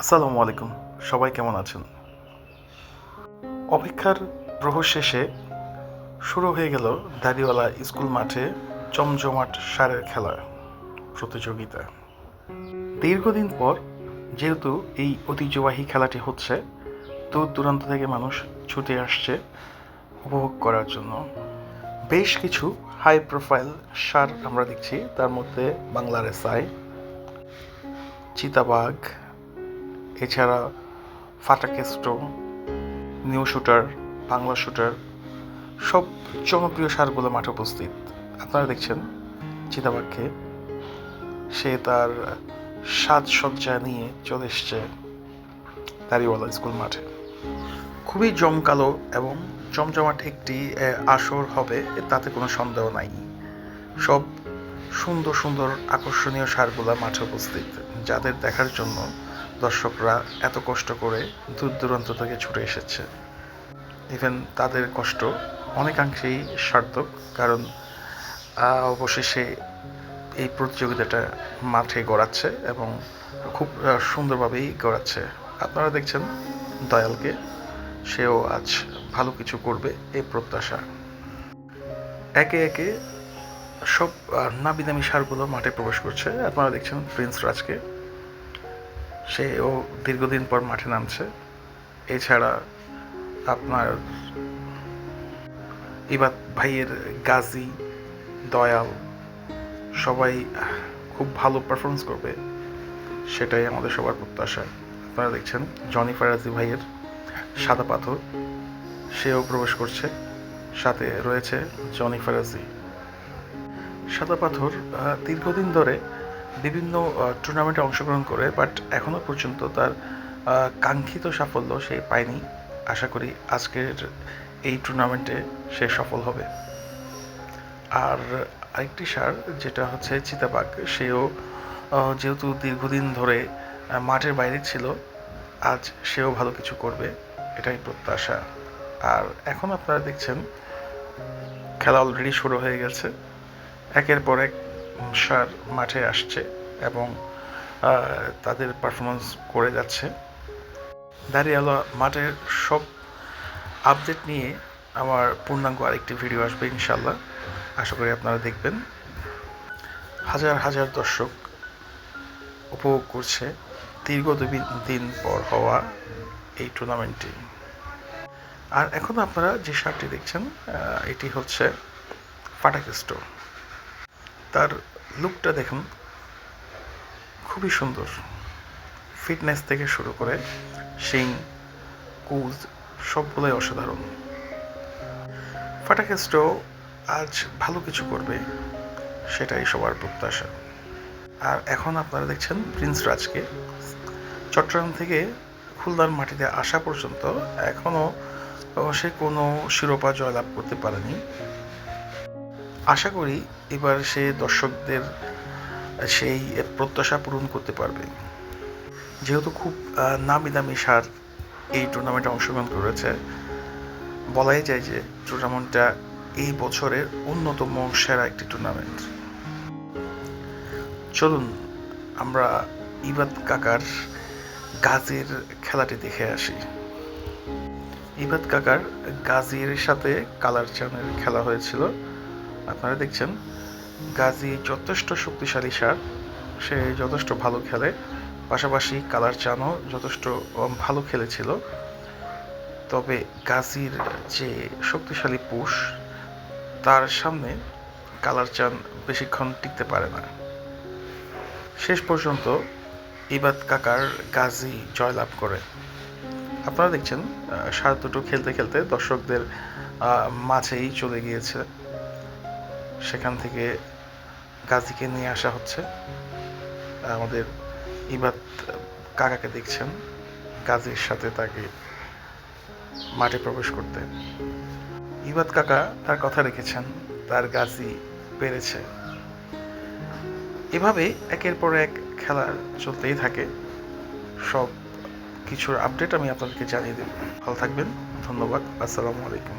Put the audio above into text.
আসসালামু আলাইকুম। সবাই কেমন আছেন? অপেক্ষার প্রহর শেষে শুরু হয়ে গেল দাড়িওয়ালা স্কুল মাঠে জমজমাট ষাঁড়ের খেলা প্রতিযোগিতা। দীর্ঘদিন পর যেহেতু এই ঐতিহ্যবাহী খেলাটি হচ্ছে, দূর দূরান্ত থেকে মানুষ ছুটে আসছে উপভোগ করার জন্য। বেশ কিছু হাই প্রোফাইল ষাঁড় আমরা দেখছি, তার মধ্যে বাংলার এসআই, চিতাবাঘ, এছাড়া ফাটাকেস্টো, নিউ শুটার, বাংলা শুটার, সব জনপ্রিয় ষাঁড়গুলো মাঠে উপস্থিত। আপনারা দেখছেন চিতাবাঘকে, সে তার সাজসজ্জা নিয়ে চলে এসছে দাড়িওয়ালা স্কুল মাঠে। খুবই জমকালো এবং জমজমাট একটি আসর হবে, তাতে কোনো সন্দেহ নাই। সব সুন্দর সুন্দর আকর্ষণীয় ষাঁড়গুলা মাঠে উপস্থিত, যাদের দেখার জন্য দর্শকরা এত কষ্ট করে দূর দূরান্ত থেকে ছুটে এসেছে। ইভেন তাদের কষ্ট অনেকাংশেই সার্থক, কারণ অবশেষে এই প্রতিযোগিতাটা মাঠে গড়াচ্ছে এবং খুব সুন্দরভাবেই গড়াচ্ছে। আপনারা দেখছেন দয়ালকে, সেও আজ ভালো কিছু করবে এই প্রত্যাশা। একে একে সব নামি দামি ষাঁড়গুলো মাঠে প্রবেশ করছে। আপনারা দেখছেন প্রিন্স রাজকে, সেও দীর্ঘদিন পর মাঠে নামছে। এছাড়া আপনার ইবাদ ভাইয়ের গাজী, দয়াল, সবাই খুব ভালো পারফরমেন্স করবে, সেটাই আমাদের সবার প্রত্যাশা। আপনারা দেখছেন জনি ফারাজি ভাইয়ের সাদা পাথর, সেও প্রবেশ করছে, সাথে রয়েছে জনি ফারাজি। সাদা পাথর দীর্ঘদিন ধরে বিভিন্ন টুর্নামেন্টে অংশগ্রহণ করে, বাট এখনও পর্যন্ত তার কাঙ্ক্ষিত সাফল্য সে পায়নি। আশা করি আজকের এই টুর্নামেন্টে সে সফল হবে। আর আরেকটি ষাঁড় যেটা হচ্ছে চিতাবাঘ, সেও যেহেতু দীর্ঘদিন ধরে মাঠের বাইরে ছিল, আজ সেও ভালো কিছু করবে, এটাই প্রত্যাশা। আর এখন আপনারা দেখছেন খেলা অলরেডি শুরু হয়ে গেছে। একের পর এক ষাঁড় মাঠে আসছে এবং তাদের পারফরমেন্স করে যাচ্ছে। দাড়িওয়ালা মাঠের সব আপডেট নিয়ে আমার পূর্ণাঙ্গ আরেকটি ভিডিও আসবে ইনশাল্লাহ, আশা করি আপনারা দেখবেন। হাজার হাজার দর্শক উপভোগ করছে দীর্ঘদিন পর হওয়া এই টুর্নামেন্টটি। আর এখন আপনারা যে ষাঁড়টি দেখছেন, এটি হচ্ছে ফাটাকেস্টো। তার লুকটা দেখুন, খুবই সুন্দর। ফিটনেস থেকে শুরু করে শিং, কুজ সবগুলোই অসাধারণ। ফাটাকেস্টো আজ ভালো কিছু করবে, সেটাই সবার প্রত্যাশা। আর এখন আপনারা দেখছেন প্রিন্স রাজকে। চট্টগ্রাম থেকে খুলনার মাটিতে আসা পর্যন্ত এখনও সে কোনো শিরোপা জয়লাভ করতে পারেনি। আশা করি এবার সে দর্শকদের সেই প্রত্যাশা পূরণ করতে পারবে। যেহেতু খুব নামি দামি ষাঁড় এই টুর্নামেন্টে অংশগ্রহণ করেছে, বলাই যায় যে টুর্নামেন্টটা এই বছরের অন্যতম সেরা একটি টুর্নামেন্ট। চলুন আমরা ইবাদ কাকার গাজীর খেলাটি দেখে আসি। ইবাদ কাকার গাজীর সাথে কালারচানের খেলা হয়েছিল। আপনারা দেখছেন গাজী যথেষ্ট শক্তিশালী ষাঁড়, সে যথেষ্ট ভালো খেলে, পাশাপাশি কালারচানও যথেষ্ট ভালো খেলেছিল। তবে গাজীর যে শক্তিশালী পুশ, তার সামনে কালারচান বেশিক্ষণ টিকতে পারে না। শেষ পর্যন্ত ইবাদ কাকার গাজী জয়লাভ করে। আপনারা দেখছেন ষাঁড় দুটো খেলতে খেলতে দর্শকদের মাঝেই চলে গিয়েছে। সেখান থেকে গাজীকে নিয়ে আসা হচ্ছে। আমাদের ইবাদ কাকাকে দেখছেন গাজীর সাথে তাকে মাঠে প্রবেশ করতে। ইবাদ কাকা তার কথা রেখেছেন, তার গাজী পেরেছে। এভাবে একের পর এক খেলা চলতেই থাকে। সব কিছুর আপডেট আমি আপনাদেরকে জানিয়ে দেব। ভালো থাকবেন, ধন্যবাদ, আসসালামু আলাইকুম।